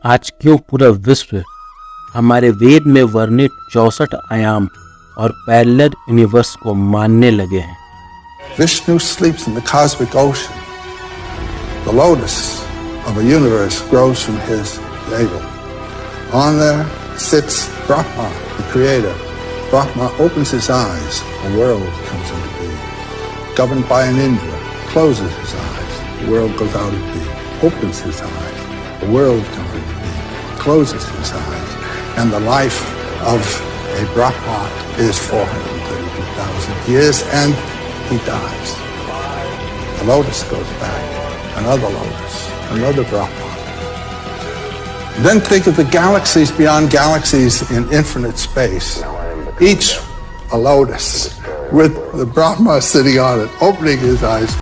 आज क्यों पूरा विश्व हमारे वेद में वर्णित 64 आयाम और पैरेलल यूनिवर्स को मानने लगे हैं। Vishnu sleeps in the cosmic ocean. The lotus of a universe grows from his navel. On there sits Brahma, the creator. Brahma opens his eyes, a world comes into being. Governed by an Indra, closes his eyes, the world goes out of being. Opens his eyes, the world comes into being. Closes his eyes, and the life of a Brahma is 432,000 years, and he dies. The lotus goes back, another lotus, another Brahma. Then think of the galaxies beyond galaxies in infinite space. Each a lotus with the Brahma sitting on it, opening his eyes.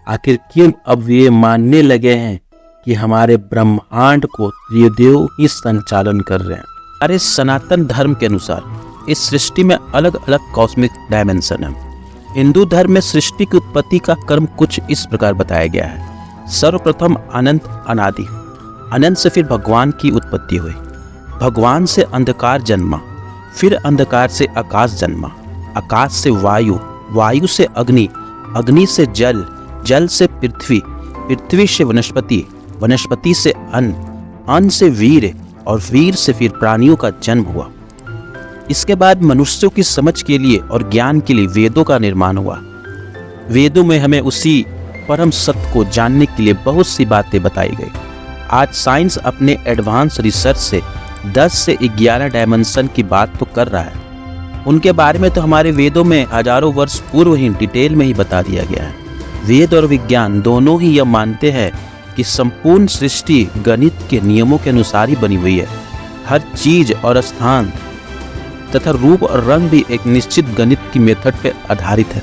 आखिर क्यों अब ये मानने लगे हैं कि हमारे ब्रह्मांड को त्रिदेव ही संचालन कर रहे हैं। हमारे सनातन धर्म के अनुसार इस सृष्टि में अलग अलग कॉस्मिक डायमेंशन है। हिंदू धर्म में सृष्टि की उत्पत्ति का क्रम कुछ इस प्रकार बताया गया है। सर्वप्रथम अनंत अनादि, अनंत से फिर भगवान की उत्पत्ति हुई, भगवान से अंधकार जन्मा, फिर अंधकार से आकाश जन्मा, आकाश से वायु, वायु से अग्नि, अग्नि से जल, जल से पृथ्वी, पृथ्वी से वनस्पति, वनस्पति से अन्न, अन्न से वीर और वीर से फिर प्राणियों का जन्म हुआ। इसके बाद मनुष्यों की समझ के लिए और ज्ञान के लिए वेदों का निर्माण हुआ। वेदों में हमें उसी परम सत्य को जानने के लिए बहुत सी बातें बताई गई। आज साइंस अपने एडवांस रिसर्च से 10 से 11 डायमेंशन की बात तो कर रहा है। उनके बारे में तो हमारे वेदों में हजारों वर्ष पूर्व ही डिटेल में ही बता दिया गया है। वेद और विज्ञान दोनों ही यह मानते हैं कि संपूर्ण सृष्टि गणित के नियमों के अनुसार ही बनी हुई है। हर चीज और स्थान तथा रूप और रंग भी एक निश्चित गणित की मेथड पर आधारित है।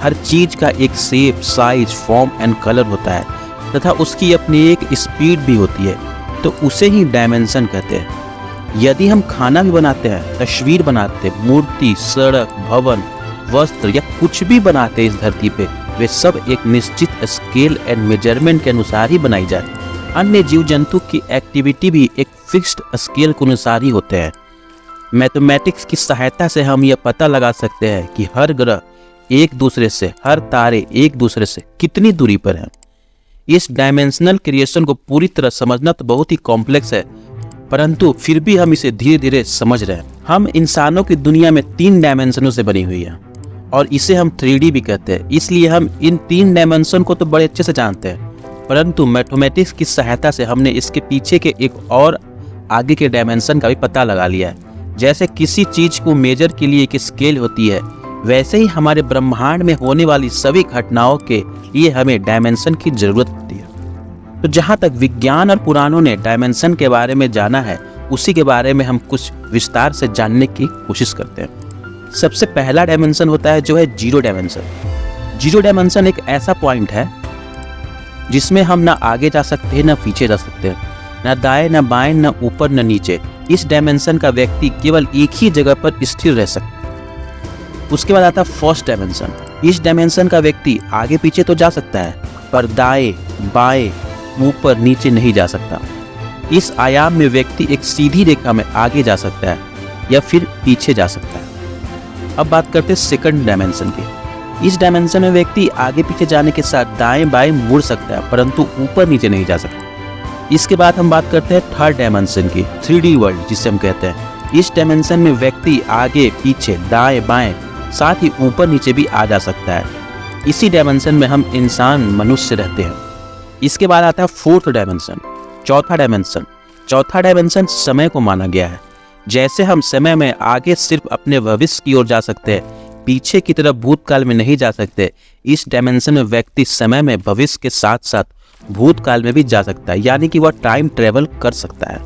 हर चीज का एक shape, size, form and colour होता है तथा उसकी अपनी एक स्पीड भी होती है, तो उसे ही डायमेंशन कहते हैं। यदि हम खाना भी बनाते हैं, तस्वीर बनाते हैं, मूर्ति, सड़क, भवन, वस्त्र या कुछ भी बनाते हैं इस धरती पे, वे सब एक निश्चित स्केल एंड मेजरमेंट के अनुसार ही बनाई जाती। अन्य जीव जंतु की एक्टिविटी भी एक फिक्स्ड स्केल के अनुसार ही होते हैं। मैथमेटिक्स की सहायता से हम यह पता लगा सकते हैं कि हर ग्रह एक दूसरे से, हर तारे एक दूसरे से कितनी दूरी पर हैं। इस डायमेंशनल क्रिएशन को पूरी तरह समझना तो बहुत ही कॉम्प्लेक्स है, परंतु फिर भी हम इसे धीरे धीरे समझ रहे हैं। हम इंसानों की दुनिया में 3 डायमेंशनों से बनी हुई है और इसे हम 3D भी कहते हैं। इसलिए हम इन 3 डायमेंशन को तो बड़े अच्छे से जानते हैं, परंतु मैथमेटिक्स की सहायता से हमने इसके पीछे के एक और आगे के डायमेंशन का भी पता लगा लिया है। जैसे किसी चीज को मेजर के लिए एक स्केल होती है, वैसे ही हमारे ब्रह्मांड में होने वाली सभी घटनाओं के लिए हमें डायमेंशन की जरूरत होती है। तो जहाँ तक विज्ञान और पुराणों ने डायमेंशन के बारे में जाना है, उसी के बारे में हम कुछ विस्तार से जानने की कोशिश करते हैं। सबसे पहला डायमेंशन होता है जो है जीरो डायमेंशन। जीरो डायमेंशन एक ऐसा पॉइंट है जिसमें हम ना आगे जा सकते हैं ना पीछे जा सकते हैं, ना दाएं ना बाएं, ना ऊपर ना नीचे। इस डायमेंशन का व्यक्ति केवल एक ही जगह पर स्थिर रह सकता है। उसके बाद आता है फर्स्ट डायमेंशन। इस डायमेंशन का व्यक्ति आगे पीछे तो जा सकता है, पर दाएं बाएं ऊपर नीचे नहीं जा सकता। इस आयाम में व्यक्ति एक सीधी रेखा में आगे जा सकता है या फिर पीछे जा सकता है। अब बात करते हैं सेकंड डायमेंशन की। इस डायमेंशन में व्यक्ति आगे पीछे जाने के साथ दाएं बाएं मुड़ सकता है, परंतु ऊपर नीचे नहीं जा सकता। इसके बाद हम बात करते हैं थर्ड डायमेंशन की, 3D वर्ल्ड जिसे हम कहते हैं। इस डायमेंशन में व्यक्ति आगे पीछे दाएं बाएं साथ ही ऊपर नीचे भी आ जा सकता है। इसी डायमेंशन में हम इंसान मनुष्य रहते हैं। इसके बाद आता है फोर्थ डायमेंशन, चौथा डायमेंशन। चौथा डायमेंशन समय को माना गया है। जैसे हम समय में आगे सिर्फ अपने भविष्य की ओर जा सकते हैं, पीछे की तरफ भूतकाल में नहीं जा सकते, इस डायमेंशन में व्यक्ति समय में भविष्य के साथ साथ भूतकाल में भी जा सकता है, यानी कि वह टाइम ट्रेवल कर सकता है।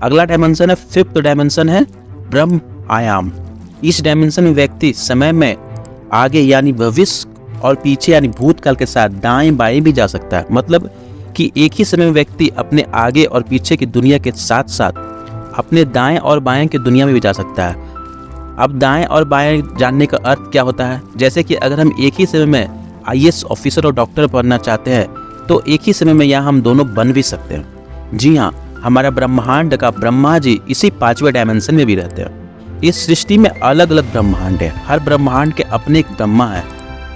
अगला डायमेंशन है, फिफ्थ डायमेंशन है ब्रह्म आयाम। इस डायमेंशन में व्यक्ति समय में आगे यानी भविष्य और पीछे यानी भूतकाल के साथ दाएं बाएं भी जा सकता है। मतलब कि एक ही समय में व्यक्ति अपने आगे और पीछे की दुनिया के साथ साथ अपने दाएं और बाएं की दुनिया में भी जा सकता है। अब दाएं और बाएं जानने का अर्थ क्या होता है? जैसे कि अगर हम एक ही समय में IAS ऑफिसर और डॉक्टर बनना चाहते हैं तो एक ही समय में यहाँ हम दोनों बन भी सकते हैं। जी हाँ, हमारा ब्रह्मांड का ब्रह्मा जी इसी 5वें डायमेंशन में भी रहते हैं। इस सृष्टि में अलग अलग ब्रह्मांड है, हर ब्रह्मांड के अपने एक ब्रह्मा है,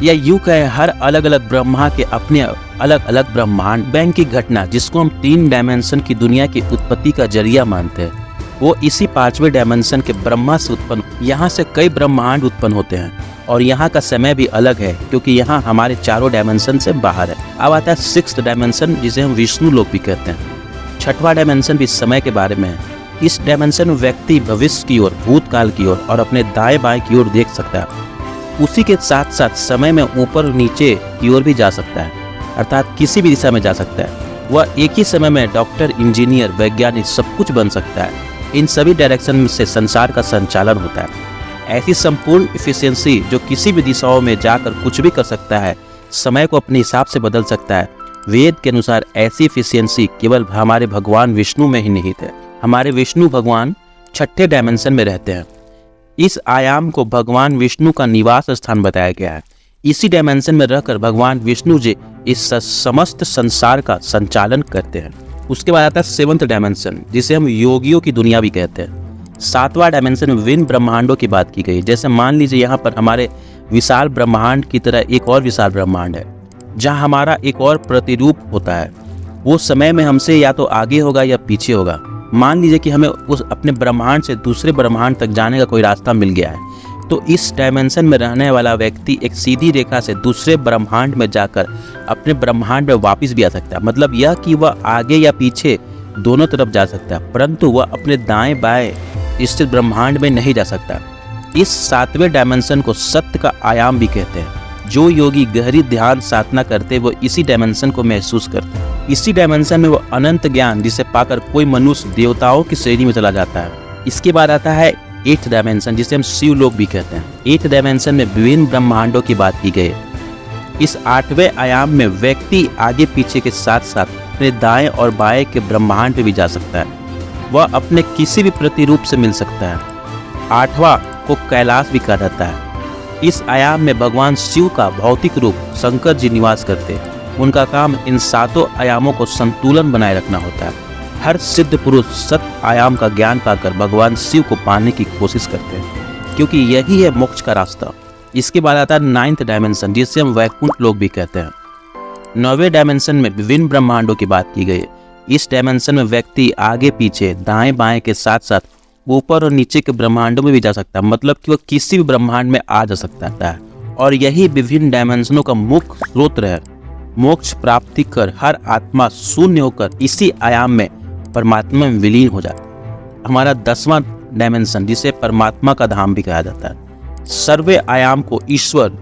या यूं कहे हर अलग अलग ब्रह्मा के अपने अलग अलग ब्रह्मांड। बैंक की घटना जिसको हम 3 डायमेंशन की दुनिया की उत्पत्ति का जरिया मानते हैं, वो इसी 5वें डायमेंशन के ब्रह्मा से उत्पन्न। यहाँ से कई ब्रह्मांड उत्पन्न होते हैं और यहाँ का समय भी अलग है क्योंकि यहाँ हमारे चारों डायमेंशन से बाहर है। अब आता है 6th डायमेंशन जिसे हम विष्णु लोक भी कहते हैं। 6वां डायमेंशन भी समय के बारे में है। इस डायमेंशन में व्यक्ति भविष्य की ओर, भूतकाल की ओर और अपने दाएं बाएं की ओर देख सकता है। उसी के साथ साथ समय में ऊपर और नीचे की ओर भी जा सकता है, अर्थात किसी भी दिशा में जा सकता है। वह एक ही समय में डॉक्टर, इंजीनियर, वैज्ञानिक सब कुछ बन सकता है। इन सभी डायरेक्शन में से संसार का संचालन होता है। ऐसी संपूर्ण इफिशियंसी जो किसी भी दिशाओं में जाकर कुछ भी कर सकता है, समय को अपने हिसाब से बदल सकता है। वेद के अनुसार ऐसी इफिशियंसी केवल हमारे भगवान विष्णु में ही निहित है। हमारे विष्णु भगवान 6ठे डायमेंशन में रहते हैं। इस आयाम को भगवान विष्णु का निवास स्थान बताया गया है। इसी डायमेंशन में रहकर भगवान विष्णु जी इस समस्त संसार का संचालन करते हैं। उसके बाद आता है 7th डायमेंशन जिसे हम योगियों की दुनिया भी कहते हैं। 7वां डायमेंशन में विभिन्न ब्रह्मांडों की बात की गई। जैसे मान लीजिए यहाँ पर हमारे विशाल ब्रह्मांड की तरह एक और विशाल ब्रह्मांड है जहाँ हमारा एक और प्रतिरूप होता है। वो समय में हमसे या तो आगे होगा या पीछे होगा। मान लीजिए कि हमें उस अपने ब्रह्मांड से दूसरे ब्रह्मांड तक जाने का कोई रास्ता मिल गया है, तो इस डायमेंशन में रहने वाला व्यक्ति एक सीधी रेखा से दूसरे ब्रह्मांड में जाकर अपने ब्रह्मांड में वापस भी आ सकता है। मतलब यह कि वह आगे या पीछे दोनों तरफ जा सकता है, परंतु वह अपने दाएं बाएं स्थित ब्रह्मांड में नहीं जा सकता। इस 7वें डायमेंशन को सत्य का आयाम भी कहते हैं। जो योगी गहरी ध्यान साधना करते वो इसी डायमेंशन को महसूस करते हैं। इसी डायमेंशन में वो अनंत ज्ञान जिसे पाकर कोई मनुष्य देवताओं की श्रेणी में चला जाता है। इसके बाद आता है 8th डायमेंशन जिसे हम शिव लोक भी कहते हैं। 8th डायमेंशन में विभिन्न ब्रह्मांडों की बात की गई। इस 8वें आयाम में व्यक्ति आगे पीछे के साथ साथ अपने दाएं और बाएं के ब्रह्मांड पे भी जा सकता है। वह अपने किसी भी प्रतिरूप से मिल सकता है। 8वां को कैलाश भी कहा जाता है। इस आयाम में भगवान शिव का भौतिक रूप शंकर जी निवास करते हैं। उनका काम इन 7 आयामों को संतुलन बनाए रखना होता है। हर सिद्ध पुरुष 7 आयाम का ज्ञान पाकर भगवान शिव को पाने की कोशिश करते हैं क्योंकि यही है मोक्ष का रास्ता। इसके बाद आता है 9th डायमेंशन जिसे हम वैकुंठ लोक भी कहते हैं। 9वें डायमेंशन में विभिन्न ब्रह्मांडों की बात की गई। इस डायमेंशन में व्यक्ति आगे पीछे दाएं बाएं के साथ साथ ऊपर और नीचे के ब्रह्मांडों में भी जा सकता है। मतलब कि वह किसी भी ब्रह्मांड में आ जा सकता है और यही विभिन्न डायमेंशनों का मुख्य स्रोत है। मोक्ष प्राप्ति कर हर आत्मा शून्य होकर इसी आयाम में परमात्मा में विलीन हो जाता है। हमारा 10वां डायमेंशन जिसे परमात्मा का धाम भी कहा जाता है। सर्वे आयाम को ईश्वर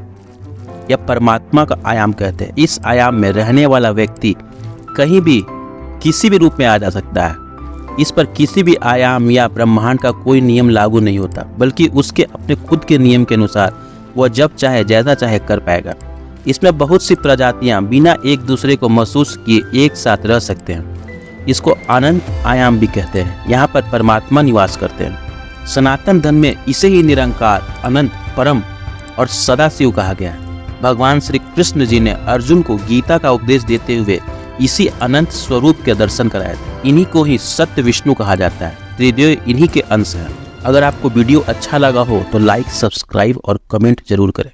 या परमात्मा का आयाम कहते हैं। इस आयाम में रहने वाला व्यक्ति कहीं भी किसी भी रूप में आ जा सकता है। इस पर किसी भी आयाम या ब्रह्मांड का कोई नियम लागू नहीं होता, बल्कि उसके अपने खुद के नियम के अनुसार वह जब चाहे जैसा चाहे कर पाएगा। इसमें बहुत सी प्रजातियां बिना एक दूसरे को महसूस किए एक साथ रह सकते हैं। इसको अनंत आयाम भी कहते हैं। यहाँ पर परमात्मा निवास करते हैं। सनातन धर्म में इसे ही निरंकार, अनंत, परम और सदाशिव कहा गया है। भगवान श्री कृष्ण जी ने अर्जुन को गीता का उपदेश देते हुए इसी अनंत स्वरूप के दर्शन कराए थे। इन्हीं को ही सत्य विष्णु कहा जाता है। त्रिदेव इन्हीं के अंश हैं। अगर आपको वीडियो अच्छा लगा हो तो लाइक, सब्सक्राइब और कमेंट जरूर करें।